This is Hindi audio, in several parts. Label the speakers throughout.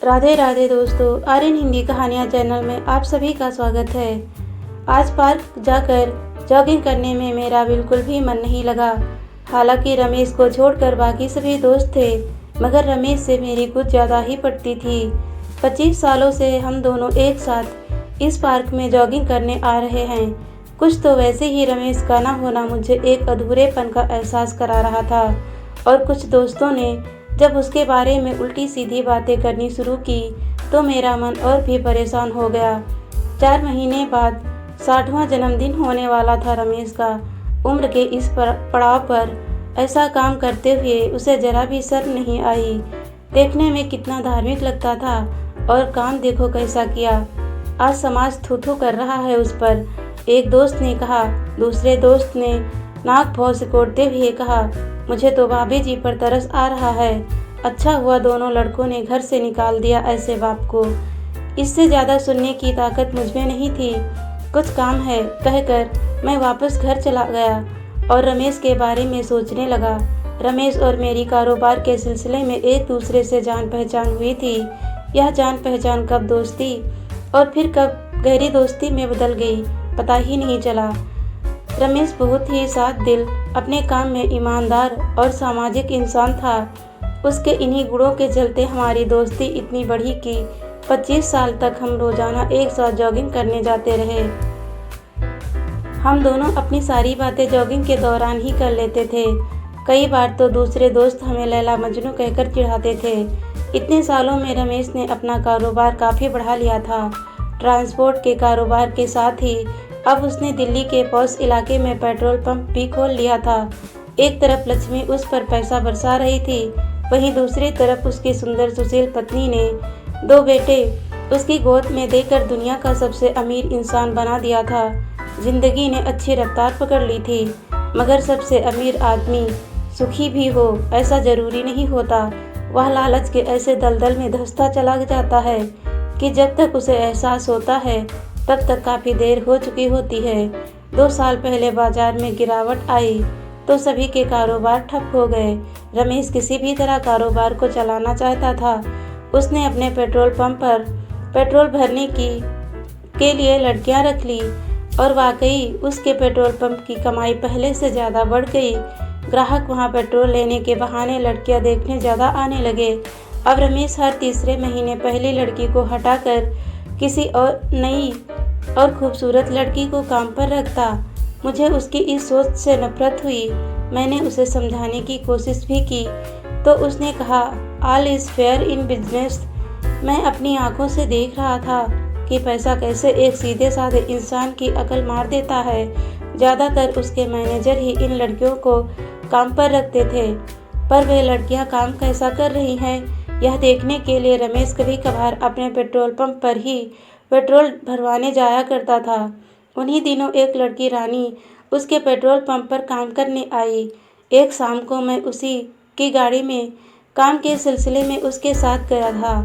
Speaker 1: राधे राधे दोस्तों, आर्यन हिंदी कहानियाँ चैनल में आप सभी का स्वागत है। आज पार्क जाकर जॉगिंग करने में मेरा बिल्कुल भी मन नहीं लगा। हालांकि रमेश को छोड़कर बाकी सभी दोस्त थे, मगर रमेश से मेरी कुछ ज़्यादा ही पड़ती थी। 25 सालों से हम दोनों एक साथ इस पार्क में जॉगिंग करने आ रहे हैं। कुछ तो वैसे ही रमेश का ना होना मुझे एक अधूरेपन का एहसास करा रहा था, और कुछ दोस्तों ने जब उसके बारे में उल्टी सीधी बातें करनी शुरू की तो मेरा मन और भी परेशान हो गया। 4 महीने बाद 60वां जन्मदिन होने वाला था रमेश का। उम्र के इस पड़ाव पर ऐसा काम करते हुए उसे जरा भी शर्म नहीं आई। देखने में कितना धार्मिक लगता था, और काम देखो कैसा किया। आज समाज थू-थू कर रहा है उस पर, एक दोस्त ने कहा। दूसरे दोस्त ने नाक भौं सिकोड़ते हुए कहा, मुझे तो भाभी जी पर तरस आ रहा है। अच्छा हुआ दोनों लड़कों ने घर से निकाल दिया ऐसे बाप को। इससे ज़्यादा सुनने की ताकत मुझमें नहीं थी। कुछ काम है कहकर मैं वापस घर चला गया और रमेश के बारे में सोचने लगा। रमेश और मेरी कारोबार के सिलसिले में एक दूसरे से जान पहचान हुई थी। यह जान पहचान कब दोस्ती और फिर कब गहरी दोस्ती में बदल गई, पता ही नहीं चला। रमेश बहुत ही साफ दिल, अपने काम में ईमानदार और सामाजिक इंसान था। उसके इन्हीं गुणों के चलते हमारी दोस्ती इतनी बढ़ी कि 25 साल तक हम रोजाना एक साथ जॉगिंग करने जाते रहे। हम दोनों अपनी सारी बातें जॉगिंग के दौरान ही कर लेते थे। कई बार तो दूसरे दोस्त हमें लैला मजनू कहकर चिढ़ाते थे। इतने सालों में रमेश ने अपना कारोबार काफ़ी बढ़ा लिया था। ट्रांसपोर्ट के कारोबार के साथ ही अब उसने दिल्ली के पॉश इलाके में पेट्रोल पंप भी खोल लिया था। एक तरफ लक्ष्मी उस पर पैसा बरसा रही थी, वहीं दूसरी तरफ उसकी सुंदर सुशील पत्नी ने 2 बेटे उसकी गोद में देकर दुनिया का सबसे अमीर इंसान बना दिया था। जिंदगी ने अच्छी रफ्तार पकड़ ली थी, मगर सबसे अमीर आदमी सुखी भी हो ऐसा जरूरी नहीं होता। वह लालच के ऐसे दलदल में धंसता चला जाता है कि जब तक उसे एहसास होता है तब तक काफ़ी देर हो चुकी होती है। 2 साल पहले बाजार में गिरावट आई तो सभी के कारोबार ठप हो गए। रमेश किसी भी तरह कारोबार को चलाना चाहता था। उसने अपने पेट्रोल पंप पर पेट्रोल भरने के लिए लड़कियां रख ली, और वाकई उसके पेट्रोल पंप की कमाई पहले से ज़्यादा बढ़ गई। ग्राहक वहां पेट्रोल लेने के बहाने लड़कियां देखने ज़्यादा आने लगे। अब रमेश हर तीसरे महीने पहली लड़की को हटाकर किसी और नई और खूबसूरत लड़की को काम पर रखता। मुझे उसकी इस सोच से नफरत हुई। मैंने उसे समझाने की कोशिश भी की तो उसने कहा, all is fair in business. मैं अपनी आंखों से देख रहा था कि पैसा कैसे एक सीधे साधे इंसान की अकल मार देता है। ज़्यादातर उसके मैनेजर ही इन लड़कियों को काम पर रखते थे, पर वे लड़कियां काम कैसा कर रही हैं यह देखने के लिए रमेश कभी कभार अपने पेट्रोल पंप पर ही पेट्रोल भरवाने जाया करता था। उन्हीं दिनों एक लड़की रानी उसके पेट्रोल पंप पर काम करने आई। एक शाम को मैं उसी की गाड़ी में काम के सिलसिले में उसके साथ गया था।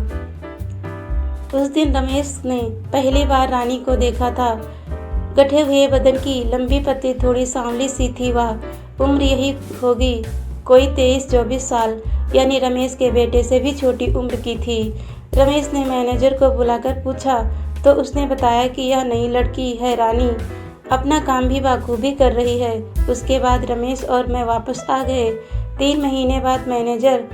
Speaker 1: उस दिन रमेश ने पहली बार रानी को देखा था। गठे हुए बदन की लंबी पत्ती, थोड़ी सांवली सी थी वह। उम्र यही होगी कोई 23-24 साल, यानी रमेश के बेटे से भी छोटी उम्र की थी। रमेश ने मैनेजर को बुलाकर पूछा तो उसने बताया कि यह नई लड़की है रानी, अपना काम भी बखूबी कर रही है। उसके बाद रमेश और मैं वापस आ गए। 3 महीने बाद मैनेजर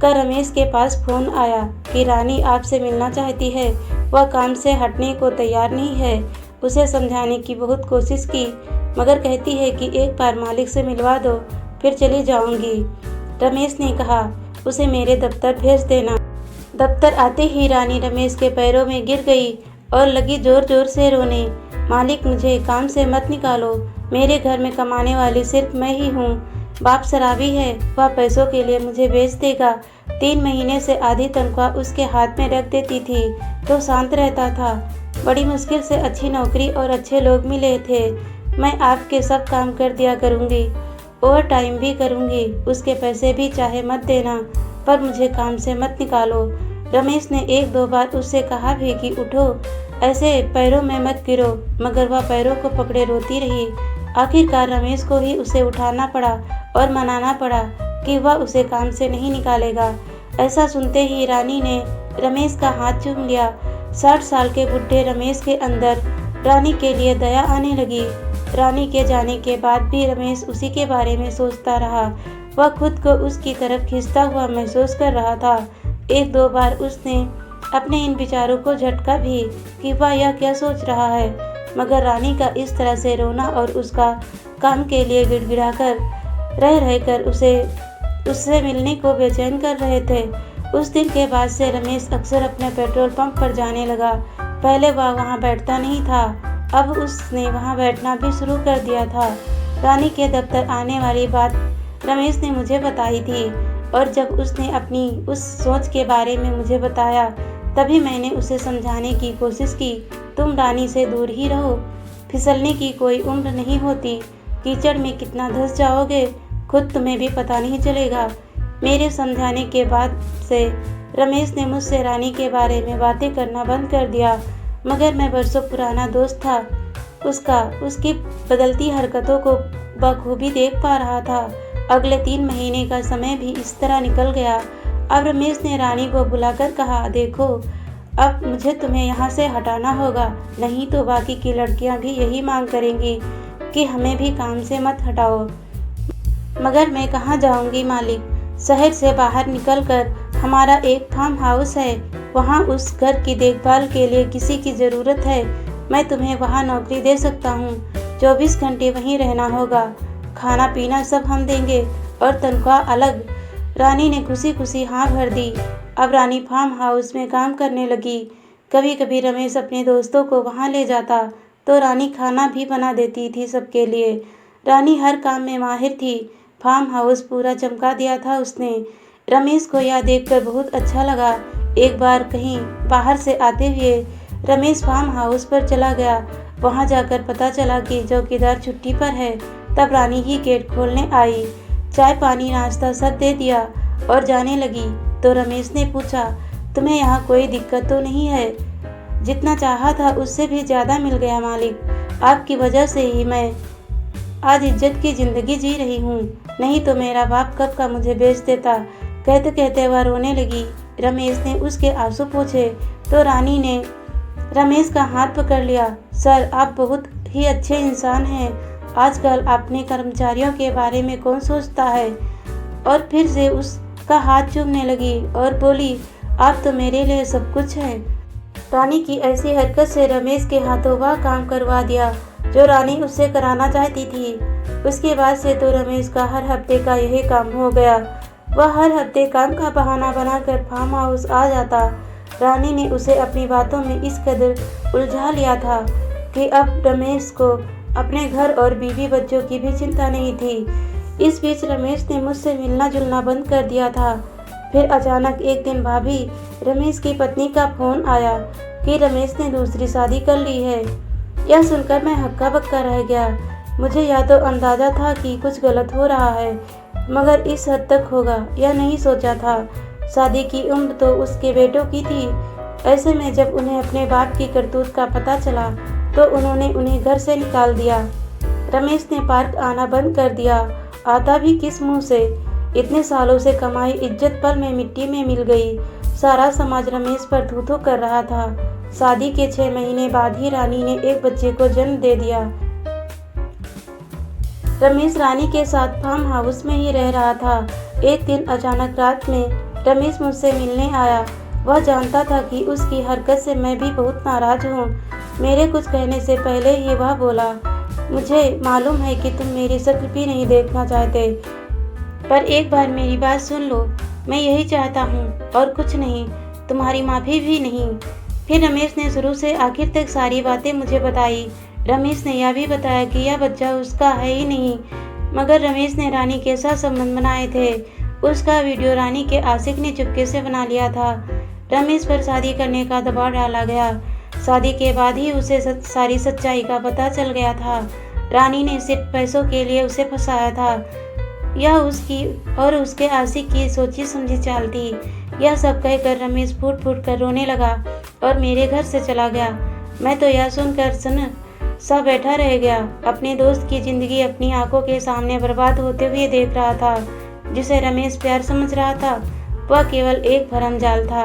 Speaker 1: का रमेश के पास फ़ोन आया कि रानी आपसे मिलना चाहती है। वह काम से हटने को तैयार नहीं है। उसे समझाने की बहुत कोशिश की, मगर कहती है कि एक बार मालिक से मिलवा दो फिर चली जाऊंगी। रमेश ने कहा, उसे मेरे दफ्तर भेज देना। दफ्तर आते ही रानी रमेश के पैरों में गिर गई और लगी जोर जोर से रोने। मालिक, मुझे काम से मत निकालो। मेरे घर में कमाने वाली सिर्फ मैं ही हूँ। बाप शराबी है, वह पैसों के लिए मुझे बेच देगा। 3 महीने से आधी तनख्वाह उसके हाथ में रख देती थी तो शांत रहता था। बड़ी मुश्किल से अच्छी नौकरी और अच्छे लोग मिले थे। मैं आपके सब काम कर दिया करूँगी, ओवर टाइम भी करूँगी। उसके पैसे भी चाहे मत देना, पर मुझे काम से मत निकालो। रमेश ने 1-2 बार उससे कहा भी कि उठो, ऐसे पैरों में मत गिरो, मगर वह पैरों को पकड़े रोती रही। आखिरकार रमेश को ही उसे उठाना पड़ा और मनाना पड़ा कि वह उसे काम से नहीं निकालेगा। ऐसा सुनते ही रानी ने रमेश का हाथ चूम लिया। 60 साल के बुढ़े रमेश के अंदर रानी के लिए दया आने लगी। रानी के जाने के बाद भी रमेश उसी के बारे में सोचता रहा। वह खुद को उसकी तरफ खींचता हुआ महसूस कर रहा था। एक दो बार उसने अपने इन विचारों को झटका भी कि वह यह क्या सोच रहा है, मगर रानी का इस तरह से रोना और उसका काम के लिए गिड़गिड़ाकर रह उससे मिलने को बेचैन कर रहे थे। उस दिन के बाद से रमेश अक्सर अपने पेट्रोल पंप पर जाने लगा। पहले वह वहां बैठता नहीं था, अब उसने वहां बैठना भी शुरू कर दिया था। रानी के दफ्तर आने वाली बात रमेश ने मुझे बताई थी और जब उसने अपनी उस सोच के बारे में मुझे बताया तभी मैंने उसे समझाने की कोशिश की। तुम रानी से दूर ही रहो, फिसलने की कोई उम्र नहीं होती, कीचड़ में कितना धंस जाओगे खुद तुम्हें भी पता नहीं चलेगा। मेरे समझाने के बाद से रमेश ने मुझसे रानी के बारे में बातें करना बंद कर दिया, मगर मैं बरसों पुराना दोस्त था उसकी बदलती हरकतों को बखूबी देख पा रहा था। अगले 3 महीने का समय भी इस तरह निकल गया। अब रमेश ने रानी को बुलाकर कहा, देखो अब मुझे तुम्हें यहाँ से हटाना होगा, नहीं तो बाकी की लड़कियाँ भी यही मांग करेंगी कि हमें भी काम से मत हटाओ। मगर मैं कहाँ जाऊँगी मालिक, शहर से बाहर निकलकर हमारा एक फार्म हाउस है, वहाँ उस घर की देखभाल के लिए किसी की ज़रूरत है। मैं तुम्हें वहाँ नौकरी दे सकता हूँ, 24 घंटे वहीं रहना होगा, खाना पीना सब हम देंगे और तनख्वाह अलग। रानी ने खुशी खुशी हाँ भर दी। अब रानी फार्म हाउस में काम करने लगी। कभी कभी रमेश अपने दोस्तों को वहाँ ले जाता तो रानी खाना भी बना देती थी सबके लिए। रानी हर काम में माहिर थी। फार्म हाउस पूरा चमका दिया था उसने। रमेश को यह देखकर बहुत अच्छा लगा। एक बार कहीं बाहर से आते हुए रमेश फार्म हाउस पर चला गया। वहां जाकर पता चला कि चौकीदार छुट्टी पर है। तब रानी ही गेट खोलने आई, चाय पानी नाश्ता सब दे दिया और जाने लगी। तो रमेश ने पूछा, तुम्हें यहाँ कोई दिक्कत तो नहीं है? जितना चाहा था उससे भी ज़्यादा मिल गया मालिक, आपकी वजह से ही मैं आज इज्जत की ज़िंदगी जी रही हूँ, नहीं तो मेरा बाप कब का मुझे बेच देता। कहते कहते वह रोने लगी। रमेश ने उसके आंसू पोंछे तो रानी ने रमेश का हाथ पकड़ लिया। सर, आप बहुत ही अच्छे इंसान हैं, आजकल अपने कर्मचारियों के बारे में कौन सोचता है? और फिर से उसका हाथ चूमने लगी और बोली, आप तो मेरे लिए सब कुछ हैं। रानी की ऐसी हरकत से रमेश के हाथों वह काम करवा दिया जो रानी उससे कराना चाहती थी। उसके बाद से तो रमेश का हर हफ्ते का यही काम हो गया। वह हर हफ्ते काम का बहाना बनाकर फार्म हाउस आ जाता। रानी ने उसे अपनी बातों में इस कदर उलझा लिया था कि अब रमेश को अपने घर और बीवी बच्चों की भी चिंता नहीं थी। इस बीच रमेश ने मुझसे मिलना जुलना बंद कर दिया था। फिर अचानक एक दिन भाभी रमेश की पत्नी का फोन आया कि रमेश ने दूसरी शादी कर ली है। यह सुनकर मैं हक्का बक्का रह गया। मुझे या तो अंदाज़ा था कि कुछ गलत हो रहा है, मगर इस हद तक होगा यह नहीं सोचा था। शादी की उम्र तो उसके बेटों की थी। ऐसे में जब उन्हें अपने बाप की करतूत का पता चला तो उन्होंने उन्हें घर से निकाल दिया। रमेश ने पार्क आना बंद कर दिया। आता भी किस मुंह से? इतने सालों से कमाई इज्जत पल में मिट्टी में मिल गई। सारा समाज रमेश पर थू थू कर रहा था। शादी के 6 महीने बाद ही रानी ने एक बच्चे को जन्म दे दिया। रमेश रानी के साथ फार्म हाउस में ही रह रहा था। एक दिन अचानक रात में रमेश मुझसे मिलने आया। वह जानता था कि उसकी हरकत से मैं भी बहुत नाराज हूँ। मेरे कुछ कहने से पहले ही वह बोला, मुझे मालूम है कि तुम मेरी शक्ल भी नहीं देखना चाहते, पर एक बार मेरी बात सुन लो। मैं यही चाहता हूँ और कुछ नहीं, तुम्हारी माफ़ी भी नहीं। फिर रमेश ने शुरू से आखिर तक सारी बातें मुझे बताई। रमेश ने यह भी बताया कि यह बच्चा उसका है ही नहीं, मगर रमेश ने रानी के साथ संबंध बनाए थे। उसका वीडियो रानी के आशिक ने चुपके से बना लिया था। रमेश पर शादी करने का दबाव डाला गया। शादी के बाद ही उसे सारी सच्चाई का पता चल गया था। रानी ने सिर्फ पैसों के लिए उसे फंसाया था। यह उसकी और उसके आशिक की सोची समझी चाल थी। यह सब कहकर रमेश फूट फूट कर रोने लगा और मेरे घर से चला गया। मैं तो यह सुनकर सा बैठा रह गया। अपने दोस्त की जिंदगी अपनी आंखों के सामने बर्बाद होते हुए देख रहा था, जिसे रमेश प्यार समझ रहा था। वह केवल एक भरम जाल था।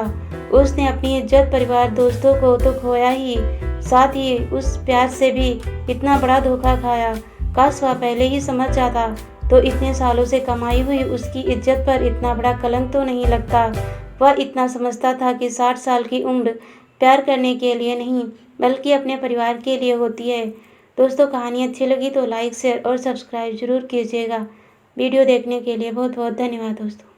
Speaker 1: उसने अपनी इज्जत, परिवार, दोस्तों को तो खोया ही, साथ ही उस प्यार से भी इतना बड़ा धोखा खाया। काश वह पहले ही समझ जाता तो इतने सालों से कमाई हुई उसकी इज्जत पर इतना बड़ा कलंक तो नहीं लगता। वह इतना समझता था कि 60 साल की उम्र प्यार करने के लिए नहीं बल्कि अपने परिवार के लिए होती है। दोस्तों, कहानी अच्छी लगी तो लाइक, शेयर और सब्सक्राइब जरूर कीजिएगा। वीडियो देखने के लिए बहुत बहुत धन्यवाद दोस्तों।